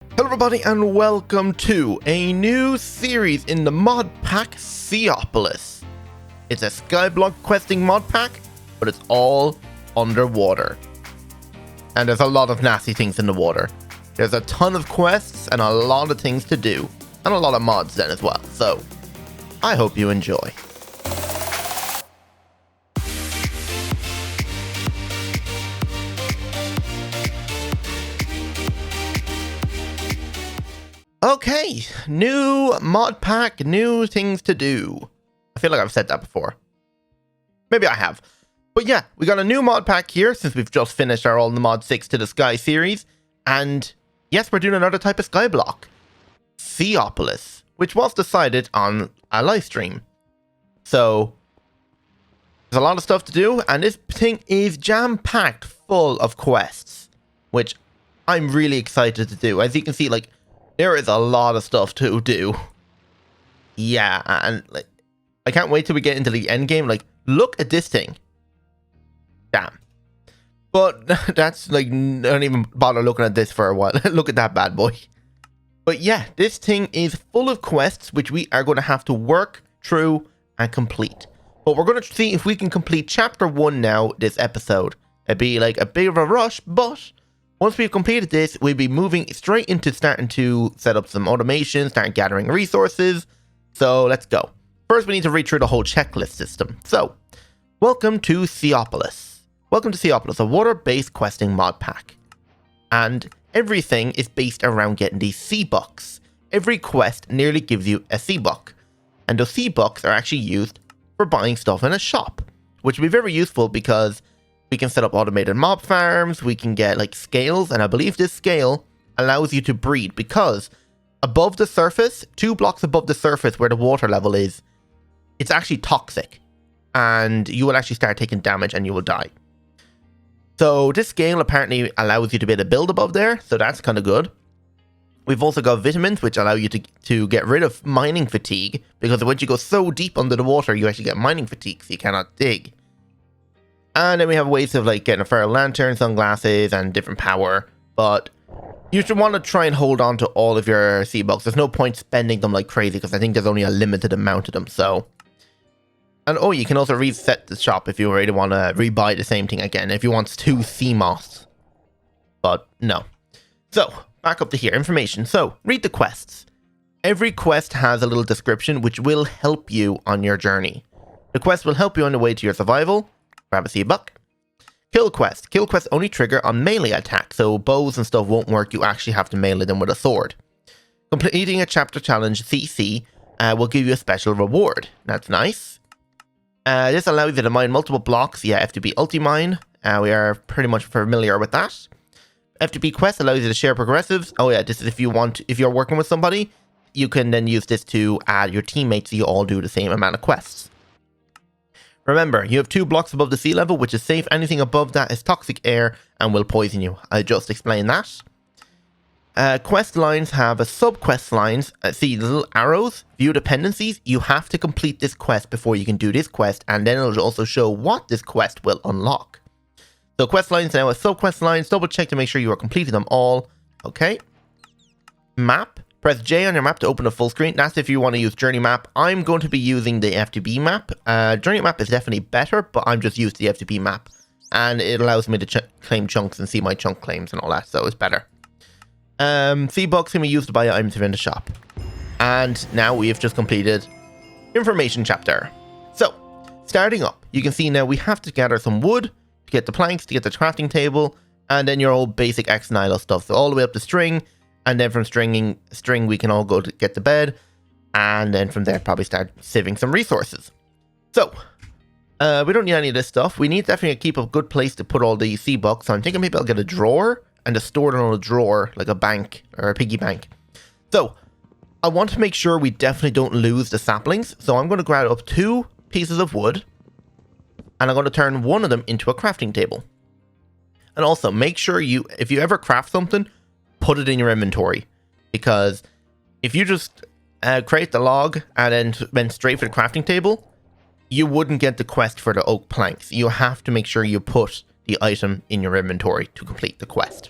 Hello everybody and welcome to a new series in the mod pack Seaopolis. It's a SkyBlock questing mod pack, but it's all underwater. And there's a lot of nasty things in the water. There's a ton of quests and a lot of things to do, and a lot of mods then as well. So, I hope you enjoy. Okay, new mod pack, new things to do. I feel like I've said that before. Maybe I have. But yeah, we got a new mod pack here since we've just finished our All the Mod 6 to the Sky series. And yes, we're doing another type of skyblock. Seaopolis, which was decided on a live stream. So, there's a lot of stuff to do, and this thing is jam-packed full of quests, which I'm really excited to do. As you can see, like, there is a lot of stuff to do. Yeah, and like, I can't wait till we get into the end game. Like, look at this thing. Damn. But that's like, I don't even bother looking at this for a while. Look at that bad boy. But yeah, this thing is full of quests, which we are going to have to work through and complete. But we're going to see if we can complete chapter 1 now, this episode. It'd be like a bit of a rush, but once we've completed this, we'll be moving straight into starting to set up some automation, start gathering resources. So let's go. First, we need to read through the whole checklist system. So, welcome to Seaopolis. Welcome to Seaopolis, a water-based questing mod pack. And everything is based around getting these sea bucks. Every quest nearly gives you a sea buck. And those sea bucks are actually used for buying stuff in a shop, which will be very useful because we can set up automated mob farms, we can get like scales, and I believe this scale allows you to breed because above the surface, 2 blocks above the surface where the water level is, it's actually toxic and you will actually start taking damage and you will die. So this scale apparently allows you to be able to build above there, so that's kind of good. We've also got vitamins which allow you to get rid of mining fatigue, because once you go so deep under the water you actually get mining fatigue, so you cannot dig. And then we have ways of like getting a feral lantern, sunglasses, and different power. But you should want to try and hold on to all of your sea bucks. There's no point spending them like crazy because I think there's only a limited amount of them. So, and oh, you can also reset the shop if you really want to rebuy the same thing again. If you want 2 sea moths. But no. So, back up to here. Information. So, read the quests. Every quest has a little description which will help you on your journey. The quest will help you on the way to your survival. Grab a sea buck. Kill quest. Kill quests only trigger on melee attack, so bows and stuff won't work. You actually have to melee them with a sword. Completing a chapter challenge CC will give you a special reward. That's nice. This allows you to mine multiple blocks. Yeah, FTB Ultimine. We are pretty much familiar with that. FTB quest allows you to share progressives. Oh yeah, this is if you're working with somebody, you can then use this to add your teammates so you all do the same amount of quests. Remember, you have 2 blocks above the sea level, which is safe. Anything above that is toxic air and will poison you. I just explained that. Quest lines have a sub-quest lines. See the little arrows, view dependencies. You have to complete this quest before you can do this quest, and then it'll also show what this quest will unlock. So quest lines now have sub-quest lines. Double check to make sure you are completing them all. Okay. Map. Press J on your map to open a full screen. That's if you want to use Journey Map. I'm going to be using the FTB map. Journey Map is definitely better, but I'm just used to the FTB map. And it allows me to claim chunks and see my chunk claims and all that, so it's better. Sea bucks can be used to buy items in the shop. And now we have just completed information chapter. So, starting up, you can see now we have to gather some wood to get the planks, to get the crafting table, and then your old basic X Nilo stuff. So all the way up to string. And then from string, we can all go to get to bed. And then from there, probably start sieving some resources. So, we don't need any of this stuff. We need definitely to keep a good place to put all the sea bucks. So I'm thinking maybe I'll get a drawer and just store it in a drawer, like a bank or a piggy bank. So, I want to make sure we definitely don't lose the saplings. So I'm going to grab up 2 pieces of wood. And I'm going to turn one of them into a crafting table. And also, make sure if you ever craft something, put it in your inventory, because if you just create the log and then went straight for the crafting table, you wouldn't get the quest for the oak planks. You have to make sure you put the item in your inventory to complete the quest.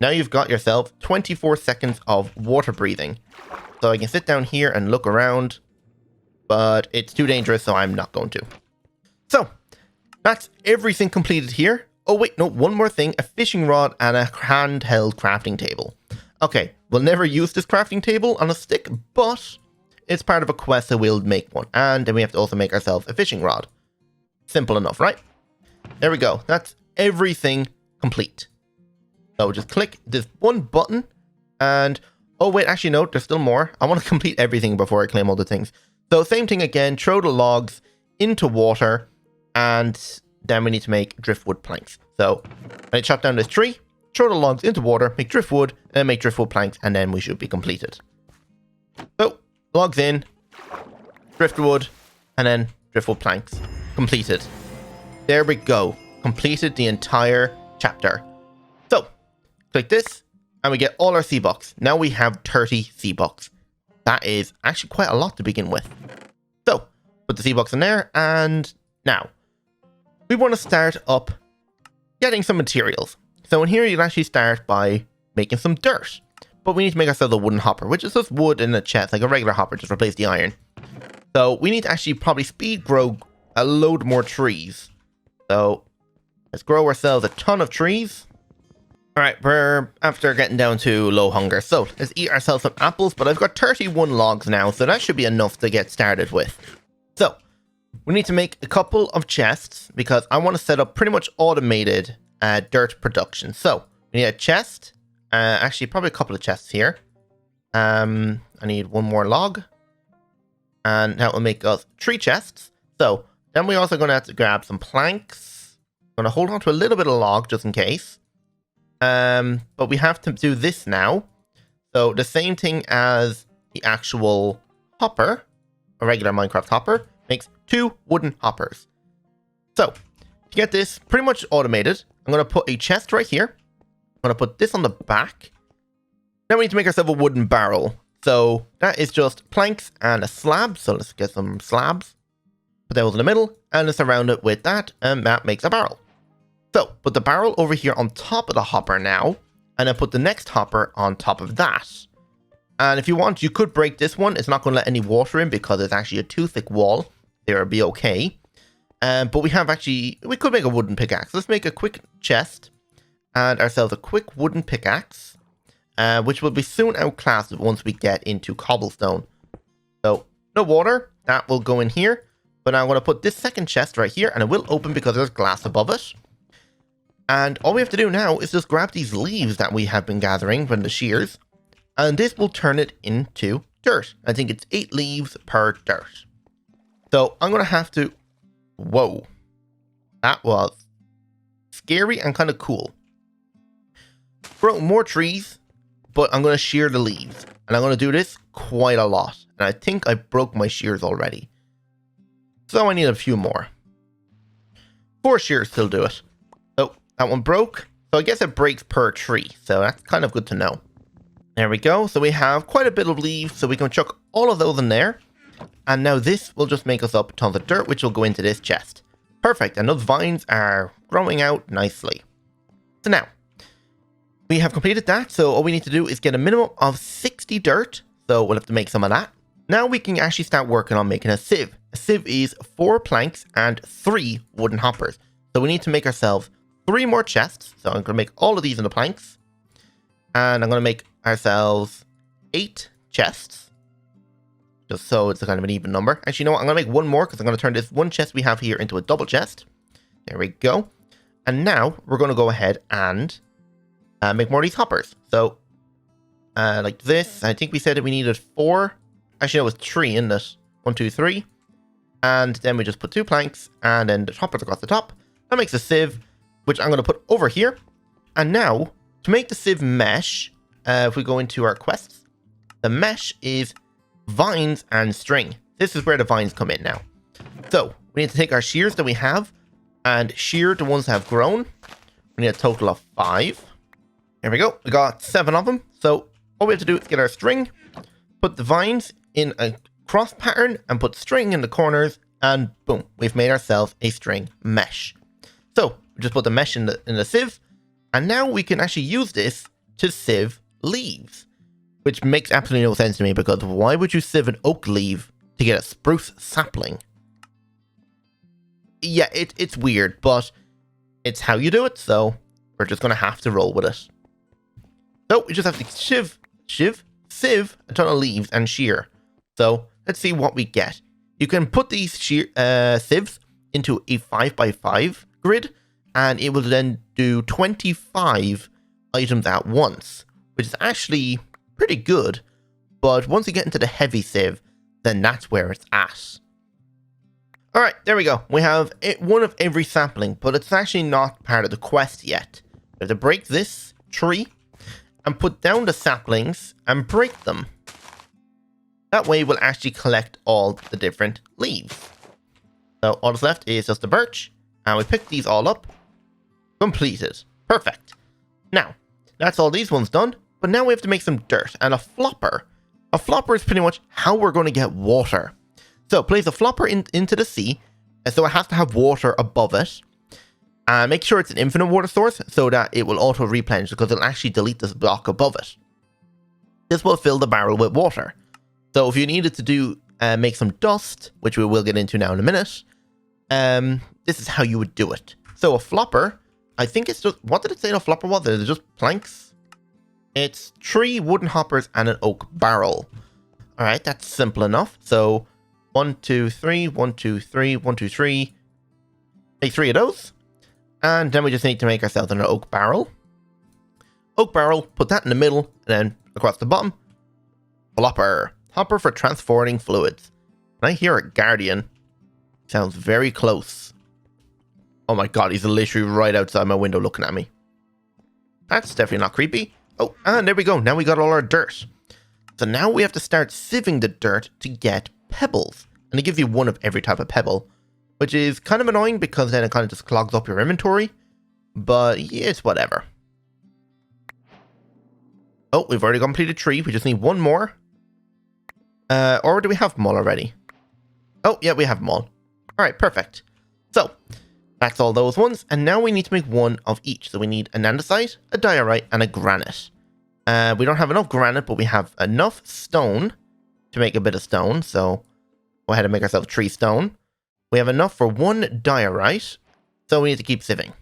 Now you've got yourself 24 seconds of water breathing. So I can sit down here and look around, but it's too dangerous, so I'm not going to. So that's everything completed here. Oh wait, no, one more thing, a fishing rod and a handheld crafting table. Okay, we'll never use this crafting table on a stick, but it's part of a quest, so we'll make one. And then we have to also make ourselves a fishing rod. Simple enough, right? There we go. That's everything complete. So just click this one button and... oh wait, actually no, there's still more. I want to complete everything before I claim all the things. So same thing again, throw the logs into water and then we need to make driftwood planks. So I chop down this tree, throw the logs into water, make driftwood, and then make driftwood planks, and then we should be completed. So logs in, driftwood, and then driftwood planks. Completed. There we go. Completed the entire chapter. So click this. And we get all our Seabucks. Now we have 30 Seabucks. That is actually quite a lot to begin with. So, put the Seabucks in there, and now, we want to start up getting some materials. So in here, you'll actually start by making some dirt. But we need to make ourselves a wooden hopper, which is just wood in a chest, like a regular hopper, just replace the iron. So we need to actually probably speed grow a load more trees. So, let's grow ourselves a ton of trees. Alright, we're after getting down to low hunger, so let's eat ourselves some apples, but I've got 31 logs now, so that should be enough to get started with. So, we need to make a couple of chests, because I want to set up pretty much automated dirt production. So, we need a chest, actually probably a couple of chests here. I need one more log, and that will make us 3 chests. So, then we're also going to have to grab some planks. I'm going to hold on to a little bit of log, just in case. But we have to do this now. So the same thing as the actual hopper, a regular Minecraft hopper, makes 2 wooden hoppers. So to get this pretty much automated, I'm going to put a chest right here. I'm going to put this on the back. Now we need to make ourselves a wooden barrel. So that is just planks and a slab. So let's get some slabs. Put those in the middle and let's surround it with that, and that makes a barrel. So, put the barrel over here on top of the hopper now, and then put the next hopper on top of that. And if you want, you could break this one. It's not going to let any water in because it's actually a too thick wall. It'll be okay. But we could make a wooden pickaxe. Let's make a quick chest and ourselves a quick wooden pickaxe, which will be soon outclassed once we get into cobblestone. So, no water. That will go in here. But I'm going to put this second chest right here, and it will open because there's glass above it. And all we have to do now is just grab these leaves that we have been gathering from the shears, and this will turn it into dirt. I think it's 8 leaves per dirt. So I'm going to have to... whoa. That was scary and kind of cool. Grow more trees, but I'm going to shear the leaves. And I'm going to do this quite a lot. And I think I broke my shears already. So I need a few more. 4 shears still do it. That one broke, so I guess it breaks per tree, so that's kind of good to know. There we go, so we have quite a bit of leaves, so we can chuck all of those in there. And now this will just make us up tons of dirt, which will go into this chest. Perfect, and those vines are growing out nicely. So now, we have completed that, so all we need to do is get a minimum of 60 dirt, so we'll have to make some of that. Now we can actually start working on making a sieve. A sieve is 4 planks and 3 wooden hoppers. So we need to make ourselves 3 more chests. So I'm going to make all of these into planks. And I'm going to make ourselves 8 chests. Just so it's a kind of an even number. Actually, you know what? I'm going to make one more because I'm going to turn this one chest we have here into a double chest. There we go. And now we're going to go ahead and make more of these hoppers. So, like this. I think we said that we needed 4. Actually, it was 3, isn't it? 1, 2, 3. And then we just put 2 planks and then the hoppers across the top. That makes a sieve, which I'm going to put over here. And now, to make the sieve mesh, if we go into our quests, the mesh is vines and string. This is where the vines come in now. So, we need to take our shears that we have and shear the ones that have grown. We need a total of 5. There we go. We got 7 of them. So, all we have to do is get our string, put the vines in a cross pattern, and put string in the corners, and boom, we've made ourselves a string mesh. So, we just put the mesh in the sieve, and now we can actually use this to sieve leaves, which makes absolutely no sense to me, because why would you sieve an oak leaf to get a spruce sapling? Yeah, it's weird, but it's how you do it, so we're just going to have to roll with it. So we just have to sieve a ton of leaves and shear. So let's see what we get. You can put these sieves into a 5x5 grid, and it will then do 25 items at once, which is actually pretty good. But once you get into the heavy sieve, then that's where it's at. Alright, there we go. We have one of every sapling, but it's actually not part of the quest yet. We have to break this tree and put down the saplings and break them. That way we'll actually collect all the different leaves. So all that's left is just the birch, and we pick these all up. Completed. Perfect. Now, that's all these ones done, but now we have to make some dirt and a flopper. A flopper is pretty much how we're going to get water. So place a flopper into the sea, so it has to have water above it. And make sure it's an infinite water source so that it will auto replenish, because it'll actually delete this block above it. This will fill the barrel with water. So if you needed to do make some dust, which we will get into now in a minute, this is how you would do it. So a flopper, I think it's just, what did it say a flopper was? It's just planks. It's 3 wooden hoppers and an oak barrel. All right, that's simple enough. So 1, 2, 3, 1, 2, 3, 1, 2, 3. Make 3 of those. And then we just need to make ourselves an oak barrel. Oak barrel, put that in the middle, and then across the bottom, flopper. Hopper for transporting fluids. Can I hear a guardian? Sounds very close. Oh my god, he's literally right outside my window looking at me. That's definitely not creepy. Oh, and there we go. Now we got all our dirt. So now we have to start sieving the dirt to get pebbles. And it gives you one of every type of pebble, which is kind of annoying because then it kind of just clogs up your inventory. But yeah, it's whatever. Oh, we've already completed 3. We just need 1 more. Or do we have them all already? Oh, yeah, we have them all. Alright, perfect. So, that's all those ones. And now we need to make 1 of each. So we need an andesite, a diorite, and a granite. We don't have enough granite, but we have enough stone to make a bit of stone. So, go ahead and make ourselves 3 stone. We have enough for 1 diorite. So we need to keep sieving.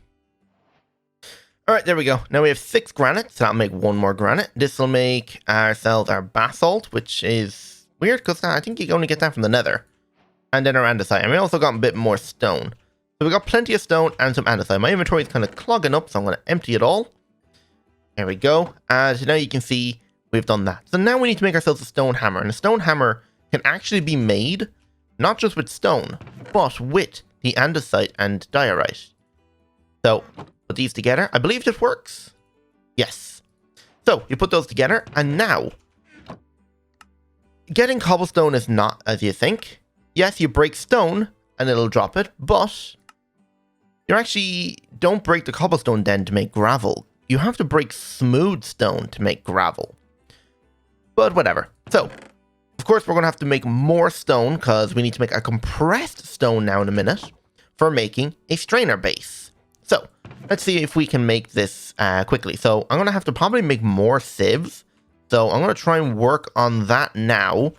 Alright, there we go. Now we have 6 granite, so that'll make 1 more granite. This will make ourselves our basalt, which is weird, because I think you can only get that from the nether. And then our andesite. And we also got a bit more stone. So we got plenty of stone and some andesite. My inventory is kind of clogging up, so I'm going to empty it all. There we go. And now you can see we've done that. So now we need to make ourselves a stone hammer. And a stone hammer can actually be made, not just with stone, but with the andesite and diorite. So, put these together. I believe this works. Yes. So, you put those together, and now getting cobblestone is not as you think. Yes, you break stone and it'll drop it, but you actually don't break the cobblestone then to make gravel. You have to break smooth stone to make gravel. But whatever. So, of course, we're going to have to make more stone because we need to make a compressed stone now in a minute for making a strainer base. So, let's see if we can make this quickly. So, I'm going to have to probably make more sieves. So I'm going to try and work on that now.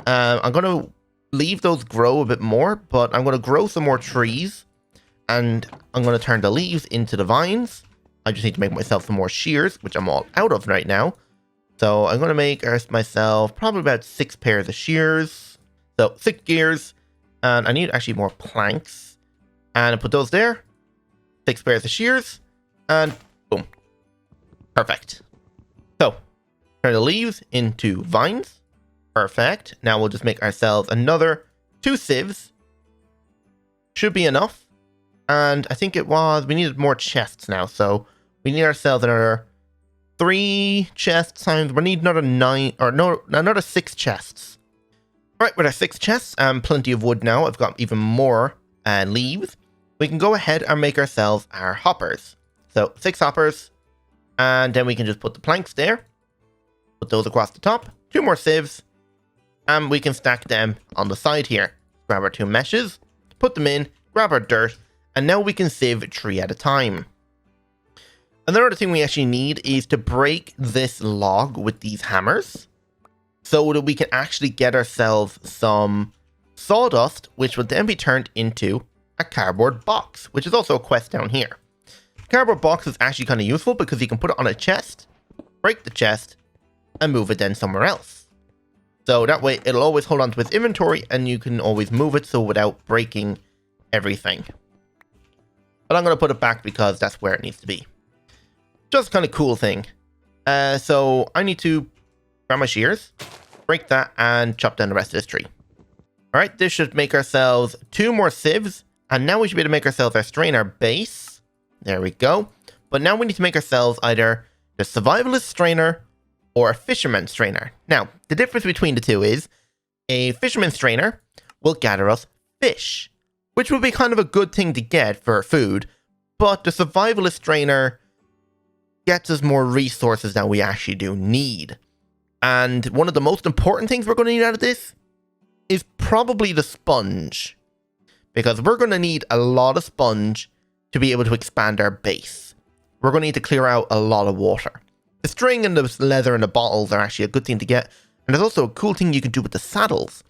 I'm going to leave those grow a bit more, but I'm going to grow some more trees. And I'm going to turn the leaves into the vines. I just need to make myself some more shears, which I'm all out of right now. So I'm going to make myself probably about 6 pairs of shears. So 6 gears. And I need actually more planks. And I put those there. 6 pairs of shears. And boom. Perfect. So turn the leaves into vines. Perfect. Now we'll just make ourselves another 2 sieves. Should be enough. And I think we needed more chests now. So we need ourselves another 3 chests times. We need another 9, or no, another 6 chests. Alright, with our 6 chests and plenty of wood now, I've got even more leaves. We can go ahead and make ourselves our hoppers. So 6 hoppers. And then we can just put the planks there. Put those across the top. 2 more sieves. And we can stack them on the side here. Grab our 2 meshes. Put them in. Grab our dirt. And now we can sieve 3 at a time. Another thing we actually need is to break this log with these hammers so that we can actually get ourselves some sawdust, which will then be turned into a cardboard box, which is also a quest down here. Cardboard box is actually kind of useful because you can put it on a chest, break the chest, and move it then somewhere else. So that way it'll always hold on to its inventory and you can always move it so without breaking everything. But I'm going to put it back because that's where it needs to be. Just kind of cool thing. So I need to grab my shears, break that, and chop down the rest of this tree. Alright, this should make ourselves 2 more sieves, and now we should be able to make ourselves our strainer base. There we go. But now we need to make ourselves either the Survivalist Strainer or a Fisherman Strainer. Now, the difference between the two is a Fisherman Strainer will gather us fish, which will be kind of a good thing to get for food, but the Survivalist Strainer gets us more resources than we actually do need. And one of the most important things we're going to need out of this is probably the sponge, because we're going to need a lot of sponge to be able to expand our base. We're going to need to clear out a lot of water. The string and the leather and the bottles are actually a good thing to get, and there's also a cool thing you can do with the saddles.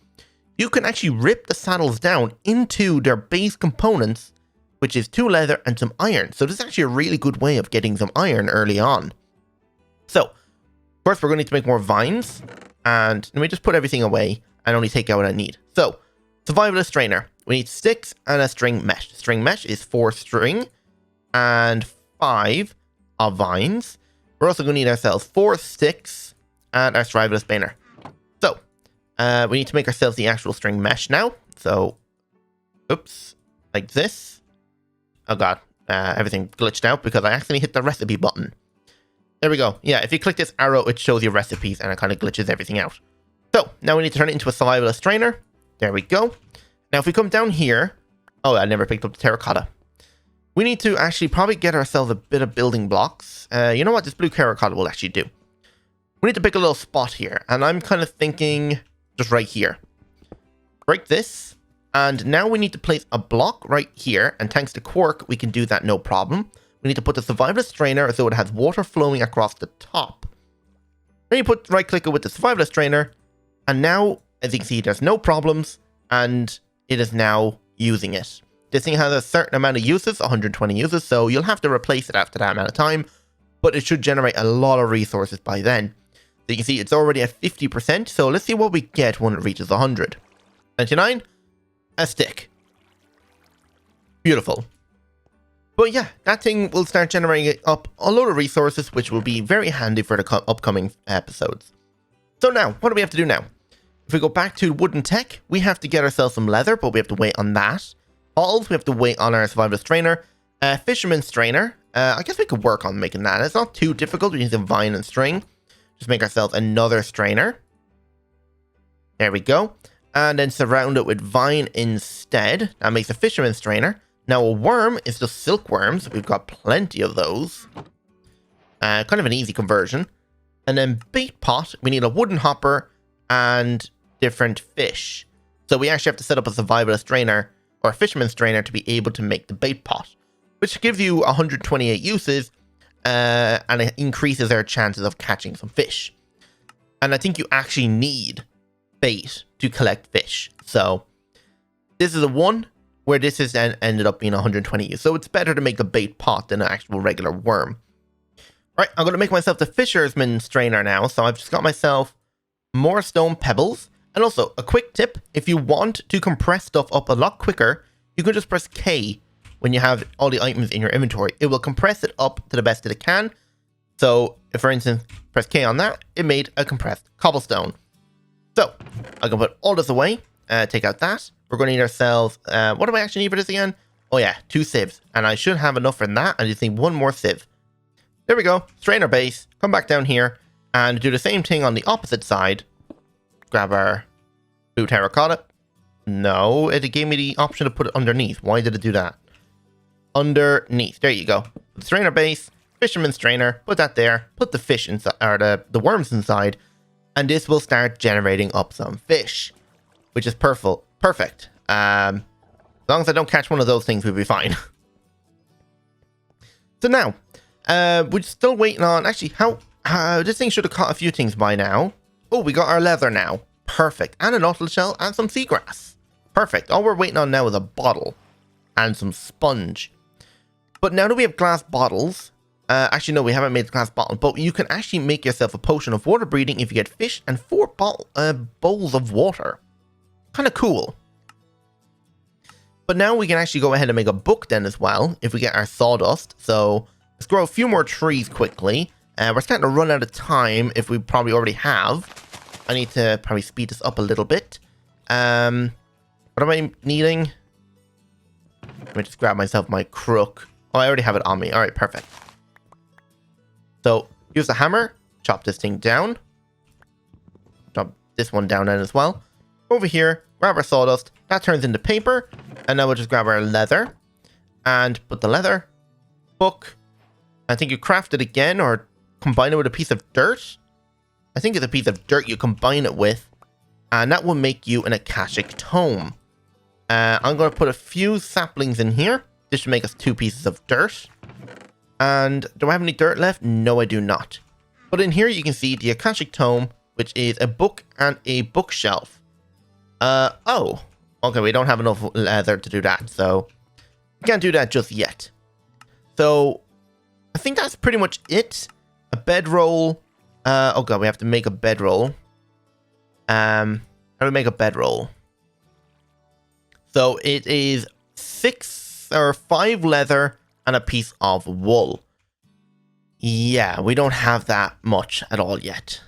You can actually rip the saddles down into their base components, which is 2 leather and some iron. So this is actually a really good way of getting some iron early on. So, of course, we're going to need to make more vines, and let me just put everything away and only take out what I need. So, Survivalist Strainer. We need sticks and a string mesh. String mesh is 4 string and 5 of vines. We're also going to need ourselves 4 sticks and our Survivalist Strainer. So, we need to make ourselves the actual string mesh now. So, oops, like this. Oh god, everything glitched out because I accidentally hit the recipe button. There we go. Yeah, if you click this arrow, it shows you recipes and it kind of glitches everything out. So, now we need to turn it into a Survivalist Strainer. There we go. Now, if we come down here... Oh, I never picked up the terracotta. We need to actually probably get ourselves a bit of building blocks. You know what? This blue terracotta will actually do. We need to pick a little spot here. And I'm kind of thinking just right here. Break this. And now we need to place a block right here. And thanks to Quark, we can do that no problem. We need to put the Survivalist Strainer so it has water flowing across the top. Then you put right-click it with the Survivalist Strainer. And now, as you can see, there's no problems. And it is now using it. This thing has a certain amount of uses, 120 uses, so you'll have to replace it after that amount of time, but it should generate a lot of resources by then. So you can see it's already at 50%, so let's see what we get when it reaches 100. 99, a stick. Beautiful. But yeah, that thing will start generating up a load of resources, which will be very handy for the upcoming episodes. So now, what do we have to do now? If we go back to wooden tech, we have to get ourselves some leather, but we have to wait on that. Bottles, we have to wait on our Survivalist Strainer. Fisherman Strainer, I guess we could work on making that. It's not too difficult. We need some vine and string. Just make ourselves another strainer. There we go. And then surround it with vine instead. That makes a Fisherman Strainer. Now a worm is just silkworms. We've got plenty of those. Kind of an easy conversion. And then bait pot, we need a wooden hopper and different fish. So we actually have to set up a Survivalist Strainer or a Fisherman Strainer to be able to make the bait pot, which gives you 128 uses, and it increases our chances of catching some fish. And I think you actually need bait to collect fish. So this is a one where this has ended up being 120 uses. So it's better to make a bait pot than an actual regular worm. Right, I'm going to make myself the Fisherman Strainer now. So I've just got myself more stone pebbles. And also, a quick tip, if you want to compress stuff up a lot quicker, you can just press K when you have all the items in your inventory. It will compress it up to the best that it can. So, if for instance, press K on that, it made a compressed cobblestone. So, I can put all this away, take out that. We're going to need ourselves, what do I actually need for this again? Oh yeah, 2 sieves. And I should have enough for that. I just need 1 more sieve. There we go, strainer base, come back down here, and do the same thing on the opposite side. Grab our blue terracotta. No, it gave me the option to put it underneath. Why did it do that? Underneath. There you go. Strainer base, Fisherman Strainer. Put that there. Put the fish inside, or the worms inside, and this will start generating up some fish, which is perfect. As long as I don't catch one of those things, we'll be fine. So now, We're still waiting on... Actually, this thing should have caught a few things by now. Oh, we got our leather now. Perfect. And an otter shell and some seagrass. Perfect. All we're waiting on now is a bottle and some sponge. But now that we have glass bottles... actually, no, we haven't made the glass bottle. But you can actually make yourself a potion of water breathing if you get fish and 4 bowls of water. Kind of cool. But now we can actually go ahead and make a book then as well, if we get our sawdust. So let's grow a few more trees quickly. We're starting to run out of time, if we probably already have. I need to probably speed this up a little bit. What am I needing? Let me just grab myself my crook. Oh, I already have it on me. All right, perfect. So use the hammer, chop this thing down. Chop this one down then as well. Over here, grab our sawdust. That turns into paper. And now we'll just grab our leather. And put the leather. Book. I think you craft it again or combine it with a piece of dirt. I think it's a piece of dirt you combine it with. And that will make you an Akashic Tome. I'm going to put a few saplings in here. This should make us 2 pieces of dirt. And do I have any dirt left? No, I do not. But in here you can see the Akashic Tome, which is a book and a bookshelf. Oh. Okay, we don't have enough leather to do that, so we can't do that just yet. So I think that's pretty much it. A bedroll. Oh god, we have to make a bedroll. How do we make a bedroll? So it is 6 or 5 leather and a piece of wool. Yeah, we don't have that much at all yet.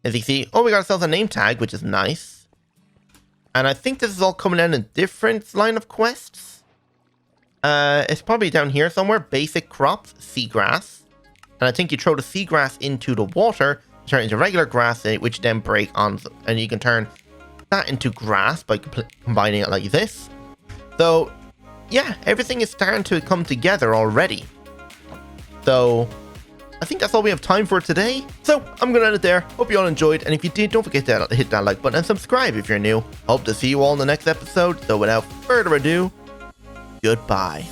As you see, oh, we got ourselves a name tag, which is nice. And I think this is all coming in a different line of quests. It's probably down here somewhere. Basic crops, seagrass. And I think you throw the seagrass into the water, turn it into regular grass, which then break on. And you can turn that into grass by combining it like this. So, yeah, everything is starting to come together already. So, I think that's all we have time for today. So, I'm going to end it there. Hope you all enjoyed. And if you did, don't forget to hit that like button and subscribe if you're new. Hope to see you all in the next episode. So, without further ado, goodbye.